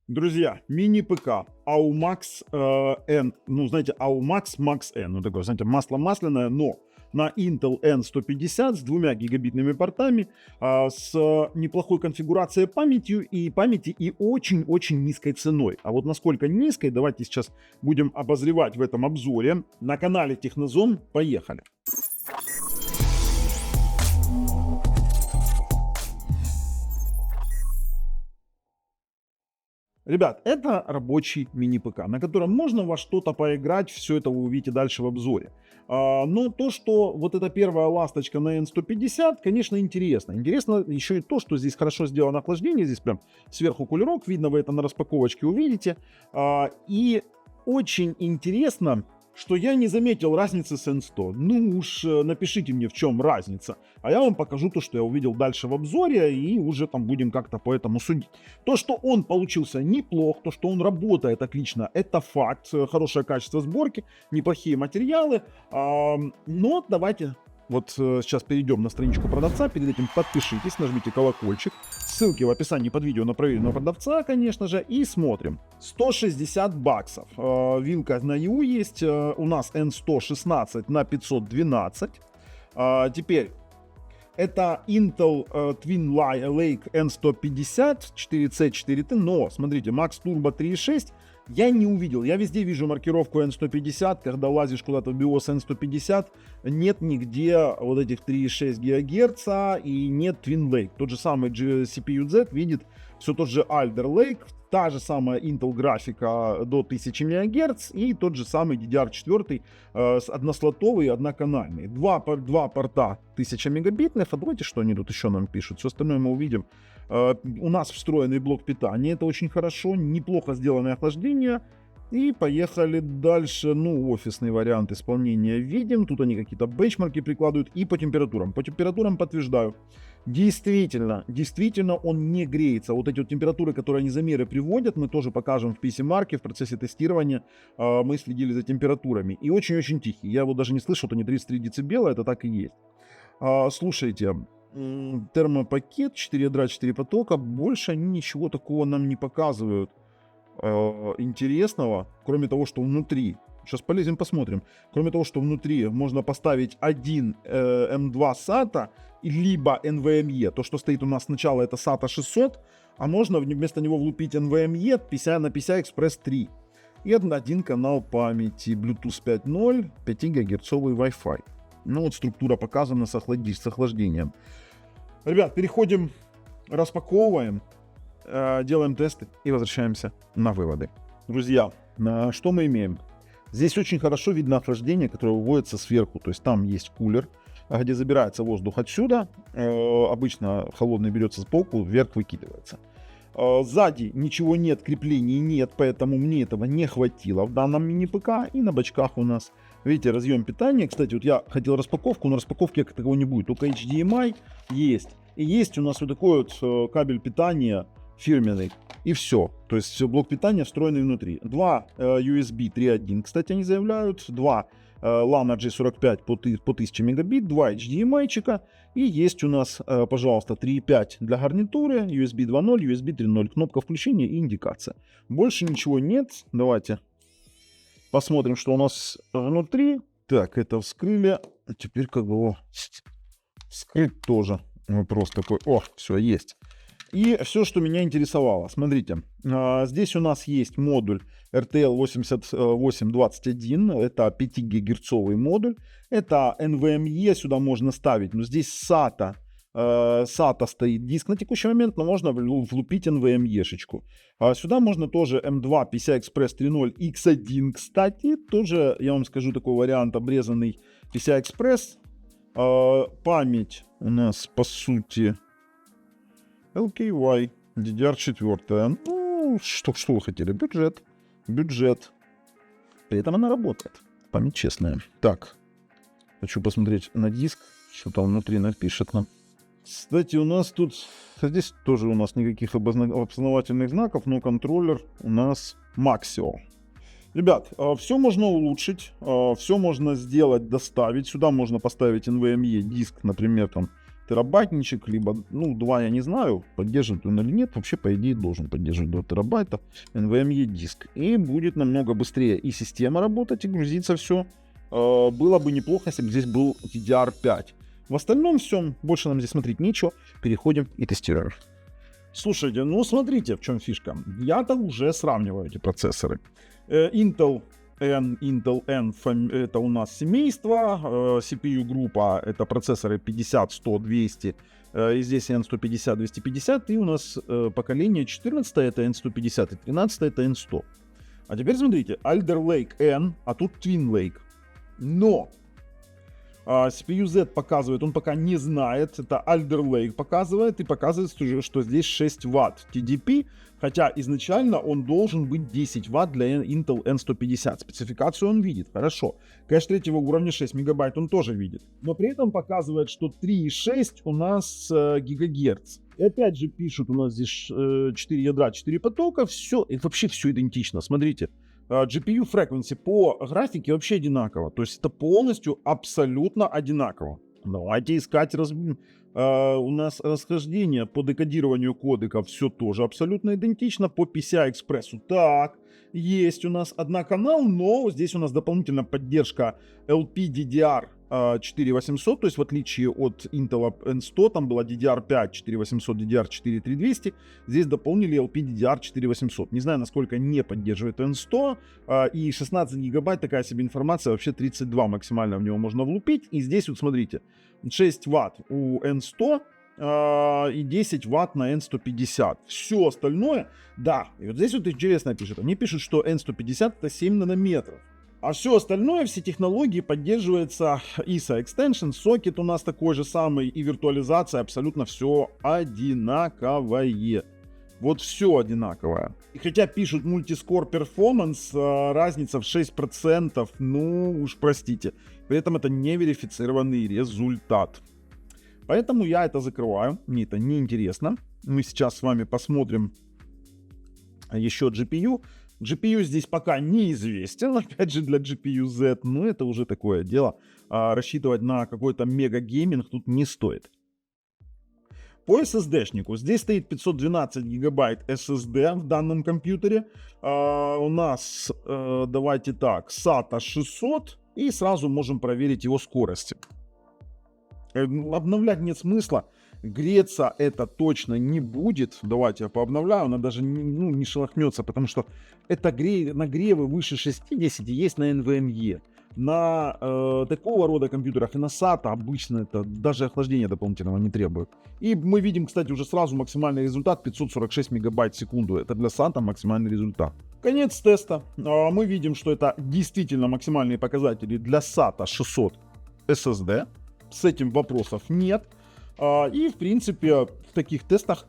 Друзья, мини-ПК AUMAX N, ну, знаете, AUMAX Max N, ну, такое, знаете, масло масляное, но на Intel N150 с 2 гигабитными портами, с неплохой конфигурацией памяти и очень-очень низкой ценой. А вот насколько низкой, давайте сейчас будем обозревать в этом обзоре. На канале Технозон, поехали. Ребят, это рабочий мини-ПК, на котором можно во что-то поиграть, все это вы увидите дальше в обзоре. Но то, что вот эта первая ласточка на N150, конечно, интересно. Интересно еще и то, что здесь хорошо сделано охлаждение, здесь прям сверху кулерок, видно, вы это на распаковочке увидите. И очень интересно, что я не заметил разницы с N100. Ну уж напишите мне, в чем разница. А я вам покажу то, что я увидел дальше в обзоре, и уже там будем как-то по этому судить. То, что он получился неплох, то, что он работает отлично, это факт. Хорошее качество сборки, неплохие материалы. Но давайте вот сейчас перейдем на страничку продавца. Перед этим подпишитесь, нажмите колокольчик. Ссылки в описании под видео на проверенного продавца, конечно же. И смотрим. 160 баксов. Вилка на EU есть. У нас N116 на 512. Теперь это Intel Twin Lake N150 4C4T, но смотрите, Max Turbo 3.6 я не увидел. Я везде вижу маркировку N150, когда лазишь куда-то в BIOS N150, нет нигде вот этих 3.6 ГГц и нет Twin Lake. Тот же самый CPU-Z видит все тот же Alder Lake, та же самая Intel графика до 1000 МГц и тот же самый DDR4 однослотовый, одноканальный. Два порта 1000 мегабитных, а давайте что они тут еще нам пишут, все остальное мы увидим. У нас встроенный блок питания, это очень хорошо, неплохо сделанное охлаждение. И поехали дальше, ну, офисный вариант исполнения видим, тут они какие-то бенчмарки прикладывают, и по температурам. По температурам подтверждаю, действительно он не греется. Вот эти вот температуры, которые они замеры приводят, мы тоже покажем в PC-марке, в процессе тестирования мы следили за температурами. И очень-очень тихий, я его даже не слышу, это не 33 дБ, это так и есть. Слушайте, термопакет, 4 ядра, 4 потока, больше они ничего такого нам не показывают интересного, кроме того, что внутри. Сейчас полезем, посмотрим. Кроме того, что внутри можно поставить один M2 SATA, либо NVMe. То, что стоит у нас сначала, это SATA 600, а можно вместо него влупить NVMe PCI на PCI Express 3. И один канал памяти Bluetooth 5.0, 5 ГГц Wi-Fi. Ну вот структура показана с охлаждением. Ребят, переходим, распаковываем, делаем тесты и возвращаемся на выводы. Друзья, что мы имеем? Здесь очень хорошо видно охлаждение, которое выводится сверху. То есть там есть кулер, где забирается воздух отсюда. Обычно холодный берется сбоку, вверх выкидывается. Сзади ничего нет, креплений нет, поэтому мне этого не хватило в данном мини-ПК. И на бочках у нас, видите, разъем питания. Кстати, вот я хотел распаковку, но распаковки как таковой не будет. Только HDMI есть. И есть у нас вот такой вот кабель питания фирменный. И все. То есть блок питания встроенный внутри. Два USB 3.1, кстати, они заявляют. Два LAN G45 по 1000 мегабит. Два HDMI-чика. И есть у нас, пожалуйста, 3.5 для гарнитуры, USB 2.0, USB 3.0. Кнопка включения и индикация. Больше ничего нет. Давайте посмотрим, что у нас внутри. Так, это вскрыли. А теперь как бы вскрыть тоже. Вопрос такой. О, все, есть. И все, что меня интересовало. Смотрите, здесь у нас есть модуль RTL8821. Это 5 гигагерцовый модуль. Это NVMe сюда можно ставить. Но здесь SATA стоит диск на текущий момент, но можно влупить NVMe-шечку. Сюда можно тоже M2 PCI Express 3.0 X1, кстати. Тоже, я вам скажу, такой вариант обрезанный PCI Express. Память у нас, по сути, LKY, DDR4. Ну, что вы хотели? Бюджет. При этом она работает. Память честная. Так, хочу посмотреть на диск, что там внутри напишет нам. Кстати, у нас тут, здесь тоже у нас никаких опознавательных знаков, но контроллер у нас Maxio. Ребят, все можно улучшить, все можно сделать, доставить. Сюда можно поставить NVMe диск, например, там терабайтничек, либо, ну, 2 я не знаю, поддерживает он или нет. Вообще, по идее, должен поддерживать 2 терабайта NVMe диск. И будет намного быстрее и система работать, и грузиться все. Было бы неплохо, если бы здесь был DDR5. В остальном все, больше нам здесь смотреть нечего. Переходим и тестируем. Слушайте, ну смотрите, в чем фишка. Я-то уже сравниваю эти процессоры. Intel N, Intel N это у нас семейство, CPU группа это процессоры 50, 100, 200, и здесь N150, 250, и у нас поколение 14 это N150 и 13 это N100. А теперь смотрите, Alder Lake N, а тут Twin Lake. Но CPU Z показывает, он пока не знает, это Alder Lake показывает, и показывает, что здесь 6 Вт TDP, хотя изначально он должен быть 10 Вт для Intel N150. Спецификацию он видит, хорошо. Кэш третьего уровня 6 мегабайт он тоже видит, но при этом показывает, что 3,6 у нас гигагерц. И опять же пишут, у нас здесь 4 ядра, 4 потока, все, и вообще все идентично, смотрите. GPU frequency по графике вообще одинаково. То есть это полностью абсолютно одинаково. Давайте искать у нас расхождение по декодированию кодеков. Все тоже абсолютно идентично. По PCI-экспрессу так, есть у нас одноканал, но здесь у нас дополнительно поддержка LPDDR 4800, то есть в отличие от Intel N100, там была DDR5 4800, DDR4 3200, здесь дополнили LPDDR 4800. Не знаю, насколько не поддерживает N100, и 16 гигабайт, такая себе информация, вообще 32 максимально в него можно влупить. И здесь вот смотрите, 6 Вт у N100, и 10 Вт на N150. Все остальное, да, и вот здесь вот интересно пишут, они пишут, что N150 это 7 нанометров. А все остальное, все технологии поддерживается ISA Extension, сокет у нас такой же самый, и виртуализация, абсолютно все одинаковое. Вот все одинаковое. И хотя пишут Multiscore Performance, разница в 6%, ну уж простите. При этом это не верифицированный результат. Поэтому я это закрываю, мне это не интересно. Мы сейчас с вами посмотрим еще GPU. GPU здесь пока неизвестен, опять же для GPU Z, но это уже такое дело. Рассчитывать на какой-то мега-гейминг тут не стоит. По SSD-шнику здесь стоит 512 гигабайт SSD в данном компьютере. У нас, давайте так, SATA 600, и сразу можем проверить его скорости. Обновлять нет смысла. Греться это точно не будет. Давайте я пообновляю. Она даже не шелохнется, потому что это нагревы выше 60 есть на NVMe. На такого рода компьютерах и на SATA обычно это даже охлаждения дополнительного не требует. И мы видим, кстати, уже сразу максимальный результат 546 мегабайт в секунду. Это для SATA максимальный результат. Конец теста. Мы видим, что это действительно максимальные показатели для SATA 600 SSD. С этим вопросов нет. И, в принципе, в таких тестах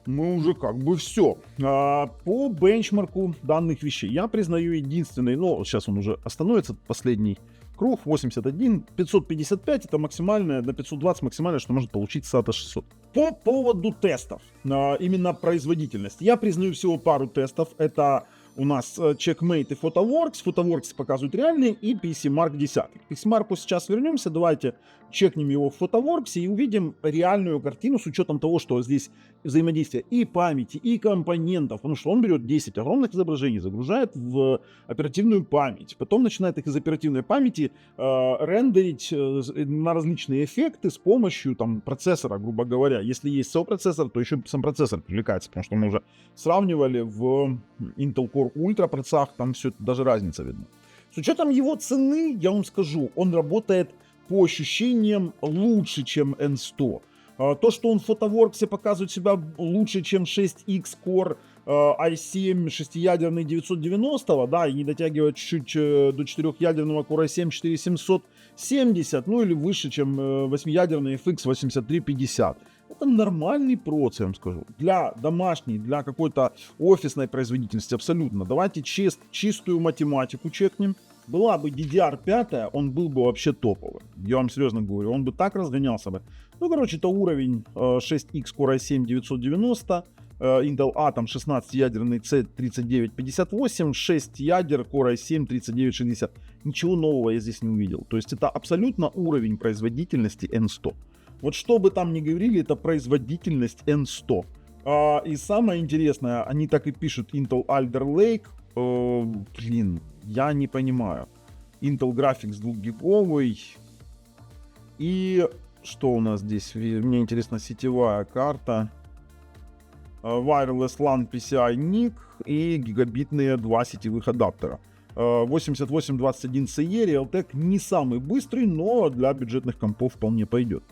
мы уже как бы все. По бенчмарку данных вещей я признаю единственный, но сейчас он уже остановится, последний круг, 81, 555 это максимальное, на 520 максимальное, что может получить SATA 600. По поводу тестов, именно производительность, я признаю всего пару тестов, это у нас Checkmate и PhotoWorks. PhotoWorks показывают реальные, и PCMark 10. К PCMark сейчас вернемся, давайте чекнем его в PhotoWorks и увидим реальную картину с учетом того, что здесь взаимодействие и памяти, и компонентов, потому что он берет 10 огромных изображений, загружает в оперативную память, потом начинает их из оперативной памяти рендерить на различные эффекты с помощью там процессора, грубо говоря. Если есть сопроцессор, то еще сам процессор привлекается, потому что мы уже сравнивали в Intel Core Ultra процессах, там все это, даже разница видна. С учетом его цены, я вам скажу, он работает по ощущениям лучше, чем N100. То, что он в PhotoWorks показывает себя лучше, чем 6X Core i7 6-ядерный 990, да, и не дотягивает чуть до 4-ядерного Core i7 4770, ну или выше, чем 8-ядерный FX 8350. Это нормальный процесс, я вам скажу. Для домашней, для какой-то офисной производительности абсолютно. Давайте чистую математику чекнем. Была бы DDR5, он был бы вообще топовый. Я вам серьезно говорю, он бы так разгонялся бы. Ну, короче, это уровень 6X Core i7 990, Intel Atom 16-ядерный C3958, 6 ядер Core i7 3960. Ничего нового я здесь не увидел. То есть это абсолютно уровень производительности N100. Вот что бы там ни говорили, это производительность N100. И самое интересное, они так и пишут Intel Alder Lake. Блин, я не понимаю. Intel Graphics 2-гиговый. И что у нас здесь? Мне интересно, сетевая карта. Wireless LAN PCI NIC и гигабитные 2 сетевых адаптера. 8821CE Realtek не самый быстрый, но для бюджетных компов вполне пойдет.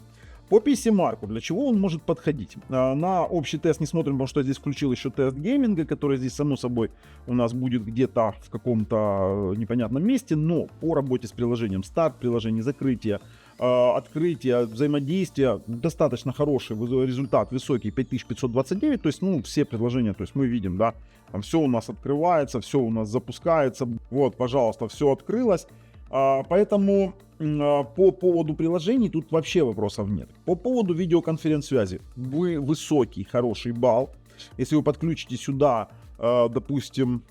По PC-марку, для чего он может подходить? На общий тест не смотрим, потому что я здесь включил еще тест гейминга, который здесь, само собой, у нас будет где-то в каком-то непонятном месте, но по работе с приложением, старт приложения, закрытие, открытие, взаимодействие, достаточно хороший результат, высокий, 5529, то есть, ну, все предложения, то есть мы видим, да, там все у нас открывается, все у нас запускается, вот, пожалуйста, все открылось, поэтому по поводу приложений тут вообще вопросов нет. По поводу видеоконференц-связи, высокий, хороший балл, если вы подключите сюда, допустим,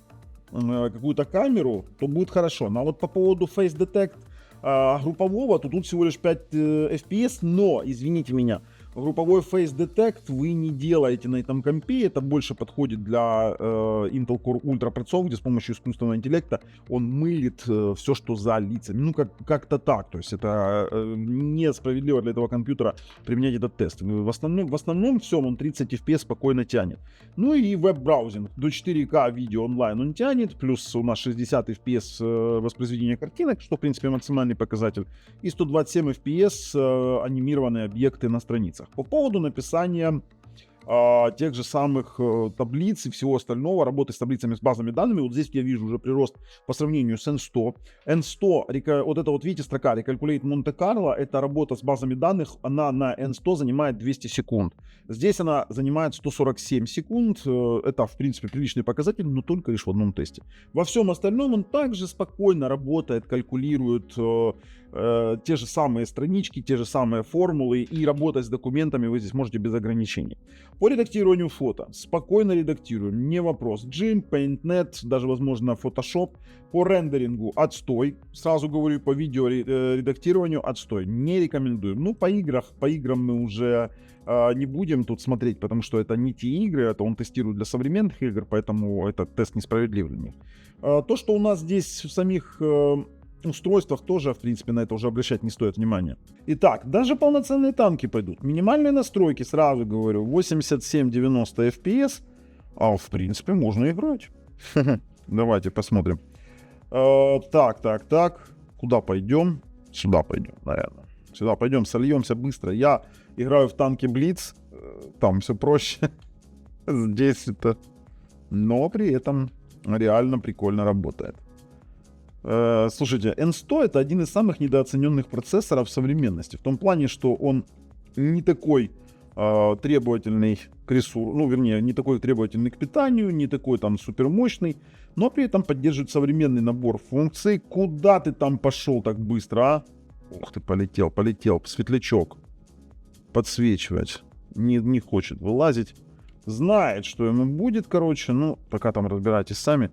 какую-то камеру, то будет хорошо, но вот по поводу Face Detect группового, то тут всего лишь 5 FPS, но, извините меня, групповой Face Detect вы не делаете на этом компе, это больше подходит для Intel Core Ultra процессоров, где с помощью искусственного интеллекта он мылит все, что за лицами, ну как-то так, то есть это несправедливо для этого компьютера применять этот тест. В основном всем он 30 FPS спокойно тянет. Ну и веб-браузинг, до 4К видео онлайн он тянет, плюс у нас 60 FPS воспроизведения картинок, что в принципе максимальный показатель, и 127 FPS анимированные объекты на странице. По поводу написания тех же самых таблиц и всего остального, работы с таблицами, с базами данными, вот здесь я вижу уже прирост по сравнению с N100. N100, вот это вот видите строка Recalculate Monte Carlo, это работа с базами данных, она на N100 занимает 200 секунд. Здесь она занимает 147 секунд, это в принципе приличный показатель, но только лишь в одном тесте. Во всем остальном он также спокойно работает, калькулирует те же самые странички, те же самые формулы, и работать с документами вы здесь можете без ограничений. По редактированию фото спокойно редактируем, не вопрос. GIMP, PaintNet, даже возможно Photoshop. По рендерингу отстой, сразу говорю, по видео редактированию отстой, не рекомендуем. Ну, по играм мы уже не будем тут смотреть, потому что это не те игры, это он тестирует для современных игр, поэтому этот тест несправедлив для них. То, что у нас здесь в самих устройствах, тоже, в принципе, на это уже обращать не стоит внимания. Итак, даже полноценные танки пойдут. Минимальные настройки, сразу говорю, 87-90 FPS, а в принципе можно играть. Давайте посмотрим. Так. Куда пойдем? Сюда пойдем, наверное. Сюда пойдем, сольемся быстро. Я играю в танки Blitz, там все проще. Здесь это... Но при этом реально прикольно работает. Слушайте, N100 это один из самых недооцененных процессоров современности. В том плане, что он не такой требовательный к ресурсу, ну, вернее, не такой требовательный к питанию, не такой там супермощный, но при этом поддерживает современный набор функций. Куда ты там пошел так быстро, а? Ух ты, полетел, светлячок подсвечивать. Не хочет вылазить. Знает, что ему будет, короче, ну, пока там разбирайтесь сами.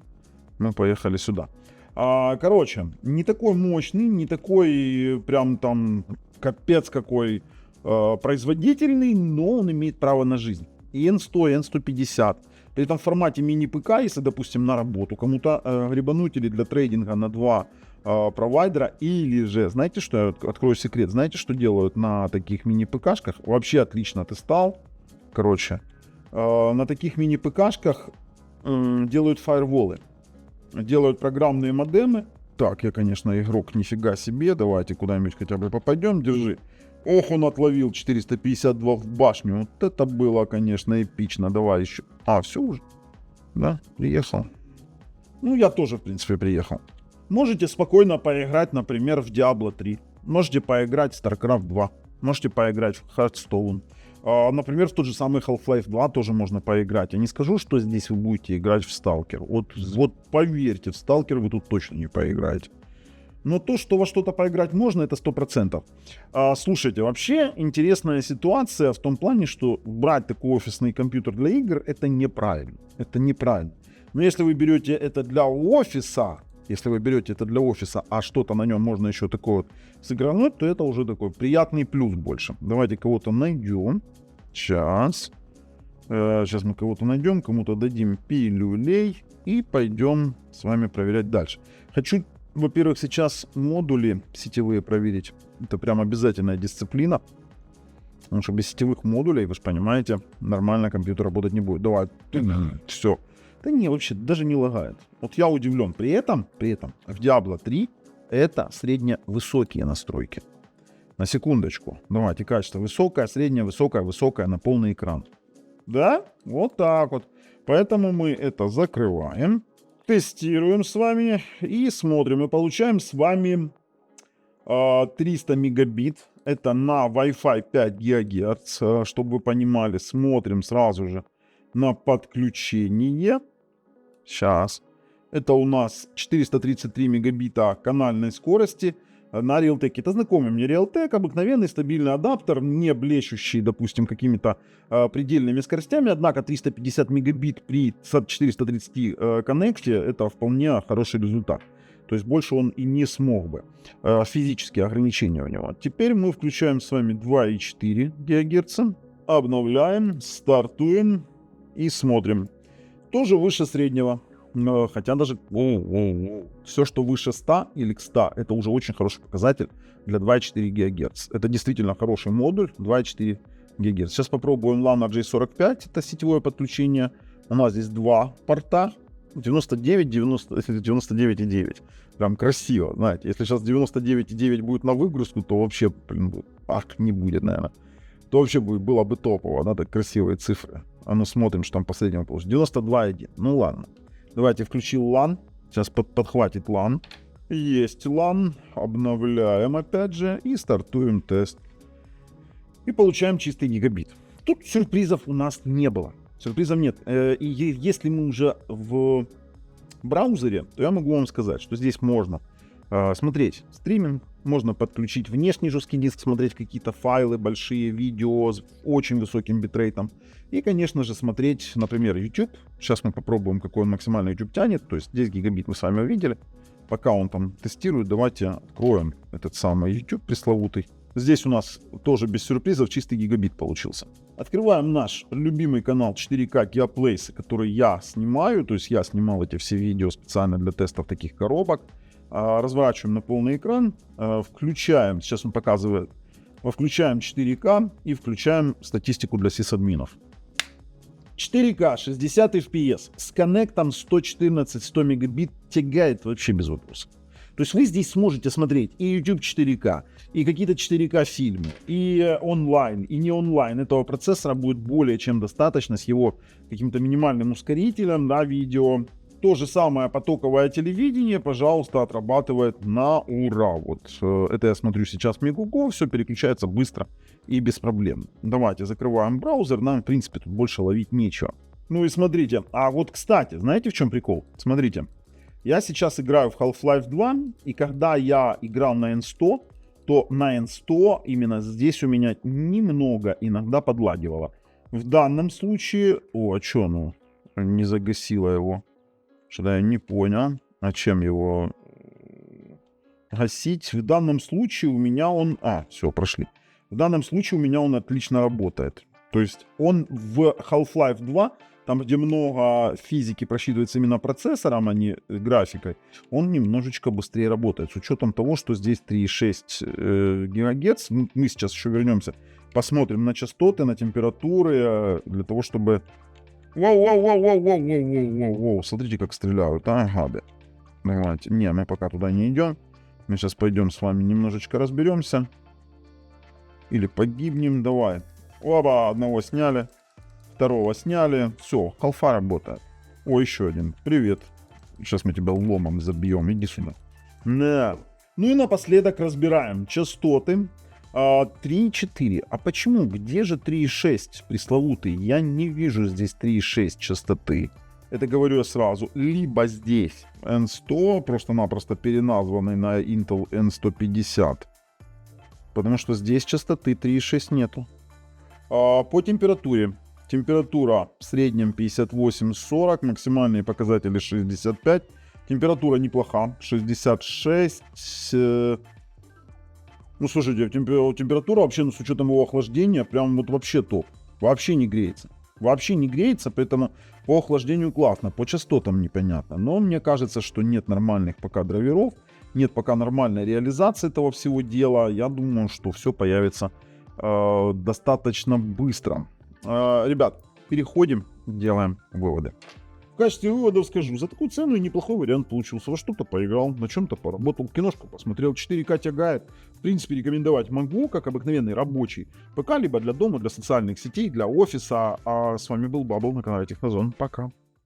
Мы поехали сюда. Короче, не такой мощный, не такой прям там капец какой производительный, но он имеет право на жизнь. И N100, и N150. При этом в формате мини-ПК, если, допустим, на работу кому-то гребануть или для трейдинга на два провайдера, или же, знаете, что я открою секрет, знаете, что делают на таких мини-ПКшках? Вообще отлично отстал. Короче, на таких мини-ПКшках делают фаерволы. Делают программные модемы. Так, я, конечно, игрок нифига себе. Давайте куда-нибудь хотя бы попадем. Держи. Ох, он отловил 452 в башню. Вот это было, конечно, эпично. Давай еще. Все уже? Да, приехал. Ну, я тоже, в принципе, приехал. Можете спокойно поиграть, например, в Diablo 3. Можете поиграть в StarCraft 2. Можете поиграть в Hearthstone. Например, в тот же самый Half-Life 2 тоже можно поиграть. Я не скажу, что здесь вы будете играть в Stalker. Вот поверьте, в Stalker вы тут точно не поиграете. Но то, что во что-то поиграть можно, это 100%. Слушайте, вообще интересная ситуация в том плане, что брать такой офисный компьютер для игр, это неправильно. Это неправильно. Но если вы берете это для офиса, Если вы берете это для офиса, а что-то на нем можно еще такое вот сыгрануть, то это уже такой приятный плюс больше. Давайте кого-то найдем. Сейчас. Сейчас мы кого-то найдем, кому-то дадим пилюлей и пойдем с вами проверять дальше. Хочу, во-первых, сейчас модули сетевые проверить. Это прям обязательная дисциплина. Потому что без сетевых модулей, вы же понимаете, нормально компьютер работать не будет. Давай, все. Да не, вообще даже не лагает. Вот я удивлен. При этом в Diablo 3 это средне-высокие настройки. На секундочку. Давайте, качество высокое, среднее, высокое, высокое на полный экран. Да? Вот так вот. Поэтому мы это закрываем, тестируем с вами и смотрим. Мы получаем с вами 300 мегабит. Это на Wi-Fi 5 ГГц. Чтобы вы понимали, смотрим сразу же на подключение. Сейчас. Это у нас 433 мегабита канальной скорости на Realtek. Это знакомый мне Realtek, обыкновенный стабильный адаптер, не блещущий, допустим, какими-то предельными скоростями. Однако 350 мегабит при 430 коннекте это вполне хороший результат. То есть больше он и не смог бы. Физические ограничения у него. Теперь мы включаем с вами 2,4 ГГц. Обновляем, стартуем и смотрим. Тоже выше среднего. Хотя даже все, что выше 100 или к 100, это уже очень хороший показатель для 2,4 ГГц. Это действительно хороший модуль 2,4 ГГц. Сейчас попробуем LAN RJ45. Это сетевое подключение. У нас здесь два порта. 99, 90, 99,9. Прям красиво, знаете. Если сейчас 99,9 будет на выгрузку, то вообще, не будет, наверное. То вообще было бы топово, да, так красивые цифры. А ну смотрим, что там последнего получится. 92,1. Ну ладно. Давайте включил LAN. Сейчас подхватит LAN. Есть LAN. Обновляем опять же и стартуем тест. И получаем чистый гигабит. Тут сюрпризов у нас не было. Сюрпризов нет. И если мы уже в браузере, то я могу вам сказать, что здесь можно смотреть стриминг, можно подключить внешний жесткий диск, смотреть какие-то файлы, большие видео с очень высоким битрейтом. И, конечно же, смотреть, например, YouTube. Сейчас мы попробуем, какой он максимально YouTube тянет. То есть 10 гигабит мы с вами увидели. Пока он там тестирует, давайте откроем этот самый YouTube пресловутый. Здесь у нас тоже без сюрпризов чистый гигабит получился. Открываем наш любимый канал 4К Geoplace, который я снимаю. То есть я снимал эти все видео специально для тестов таких коробок. Разворачиваем на полный экран. Включаем, сейчас он показывает, включаем 4К и включаем статистику для сисадминов. 4К 60 FPS с коннектом 114-100 мегабит тягает вообще без вопросов. То есть вы здесь сможете смотреть и YouTube 4К, и какие-то 4К фильмы, и онлайн, и не онлайн. Этого процессора будет более чем достаточно с его каким-то минимальным ускорителем, да, видео. То же самое потоковое телевидение, пожалуйста, отрабатывает на ура. Вот это я смотрю сейчас в Мегуго, все переключается быстро и без проблем. Давайте закрываем браузер, нам, в принципе, тут больше ловить нечего. Ну и смотрите, а вот, кстати, знаете, в чем прикол? Смотрите. Я сейчас играю в Half-Life 2, и когда я играл на N100, то на N100 именно здесь у меня немного иногда подлагивало. В данном случае... а что, не загасило его? Что-то я не понял, а чем его гасить. В данном случае у меня он... все, прошли. В данном случае у меня он отлично работает. То есть он в Half-Life 2... Там, где много физики просчитывается именно процессором, а не графикой, он немножечко быстрее работает. С учетом того, что здесь 3,6 ГГц. Мы сейчас еще вернемся, посмотрим на частоты, на температуры, для того, чтобы... Воу, смотрите, как стреляют, гады. Давайте. Не, мы пока туда не идем. Мы сейчас пойдем с вами немножечко разберемся. Или погибнем, давай. Оба, одного сняли. Второго сняли. Все, халфа работает. О, еще один. Привет. Сейчас мы тебя ломом забьем. Иди сюда. Да. Ну и напоследок разбираем частоты. 3,4. А почему? Где же 3,6 пресловутый? Я не вижу здесь 3,6 частоты. Это говорю я сразу. Либо здесь N100, просто-напросто переназванный на Intel N150. Потому что здесь частоты 3,6 нету. По температуре. Температура в среднем 58-40, максимальные показатели 65. Температура неплоха, 66. Ну, слушайте, температура вообще, ну, с учетом его охлаждения, прям вот вообще топ. Вообще не греется. Вообще не греется, поэтому по охлаждению классно, по частотам непонятно. Но мне кажется, что нет нормальных пока драйверов, нет пока нормальной реализации этого всего дела. Я думаю, что все появится достаточно быстро. Ребят, переходим, делаем выводы. В качестве выводов скажу, за такую цену неплохой вариант получился. Во что-то поиграл, на чем-то поработал, киношку посмотрел, 4К тягает. В принципе, рекомендовать могу, как обыкновенный рабочий ПК, либо для дома, для социальных сетей, для офиса. А с вами был Бабл на канале Технозон. Пока.